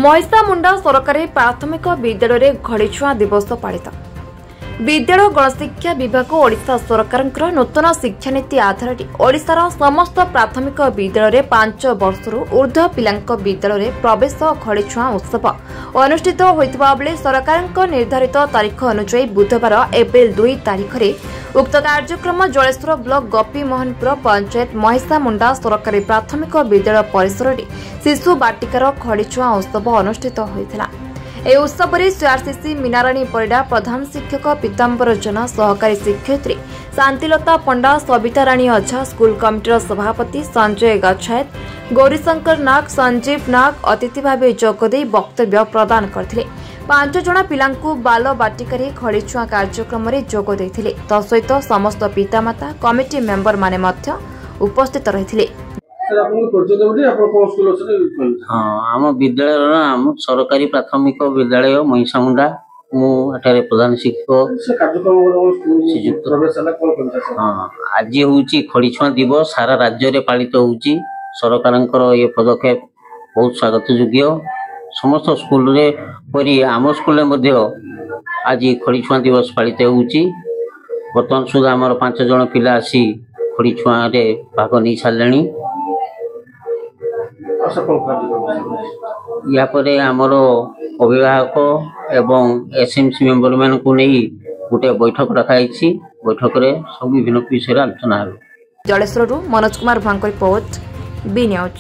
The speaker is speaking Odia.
ମହିଷାମୁଣ୍ଡା ସରକାରୀ ପ୍ରାଥମିକ ବିଦ୍ୟାଳୟରେ ଘଡ଼ିଛୁଆଁ ଦିବସ ପାଳିତ। ବିଦ୍ୟାଳୟ ଗଣଶିକ୍ଷା ବିଭାଗ ଓଡ଼ିଶା ସରକାରଙ୍କର ନୂତନ ଶିକ୍ଷାନୀତି ଆଧାରରେ ଓଡ଼ିଶାର ସମସ୍ତ ପ୍ରାଥମିକ ବିଦ୍ୟାଳୟରେ 5 ବର୍ଷରୁ ଊର୍ଦ୍ଧ୍ୱ ପିଲାଙ୍କ ବିଦ୍ୟାଳୟରେ ପ୍ରବେଶ ଘଡ଼ିଛୁଆଁ ଉତ୍ସବ ଅନୁଷ୍ଠିତ ହୋଇଥିବା ବେଳେ ସରକାରଙ୍କ ନିର୍ଦ୍ଧାରିତ ତାରିଖ ଅନୁଯାୟୀ ବୁଧବାର ଏପ୍ରିଲ 2 ତାରିଖରେ ଉକ୍ତ କାର୍ଯ୍ୟକ୍ରମ ଜଳେଶ୍ୱର ବ୍ଲକ ଗୋପୀମୋହନପୁର ପଞ୍ଚାୟତ ମହିଷାମୁଣ୍ଡା ସରକାରୀ ପ୍ରାଥମିକ ବିଦ୍ୟାଳୟ ପରିସରରେ ଶିଶୁ ବାଟିକାର ଘଡ଼ିଛୁଆଁ ଉତ୍ସବ ଅନୁଷ୍ଠିତ ହୋଇଥିଲା। ଏହି ଉତ୍ସବରେ ସିଆରସିସି ମୀନାରାଣୀ ପରିଡ଼ା, ପ୍ରଧାନ ଶିକ୍ଷକ ପୀତାମ୍ବର ଜେନା, ସହକାରୀ ଶିକ୍ଷୟିତ୍ରୀ ଶାନ୍ତିଲତା ପଣ୍ଡା, ସବିତା ରାଣୀ ଅଝା, ସ୍କୁଲ କମିଟିର ସଭାପତି ସଞ୍ଜୟ ଗଚ୍ଛାୟତ, ଗୌରୀଶଙ୍କର ନାଗ, ସଞ୍ଜୀବ ନାଗ ଅତିଥି ଭାବେ ଯୋଗଦେଇ ବକ୍ତବ୍ୟ ପ୍ରଦାନ କରିଥିଲେ। 5 ଜଣ ପିଲାଙ୍କୁ ବାଲ ବାଟିକାରେ ଘଡ଼ିଛୁଆଁ କାର୍ଯ୍ୟକ୍ରମରେ ଯୋଗ ଦେଇଥିଲେ। ତତ୍ସହିତ ସମସ୍ତ ପିତାମାତା କମିଟି ମେମ୍ବରମାନେ ମଧ୍ୟ ଉପସ୍ଥିତ ରହିଥିଲେ। आम विद्यालय नाम सरकारी प्राथमिक विद्यालय महिषामुंडा मुझे प्रधान शिक्षक आज हूँ खड़ीछुआ दिवस सारा राज्य में पालित होउची। सरकार ये पदक्षेप बहुत स्वागत योग्य। समस्त स्कूल रे परी आम स्कूल आज खड़ीछुआ दिवस पालित होउची। बर्तमान सुधा आम 5 जन पिला आसी खड़ीछुआ रे भाग नहीं सारे। या परे आमर अभिभावक एवं एसएमसी मेंबर मान को नहीं गोटे बैठक रखाई। बैठक रे सब विभिन्न विषय आलोचना। जलेश्वर मनोज कुमार भांग रिपोर्ट बी न्यूज।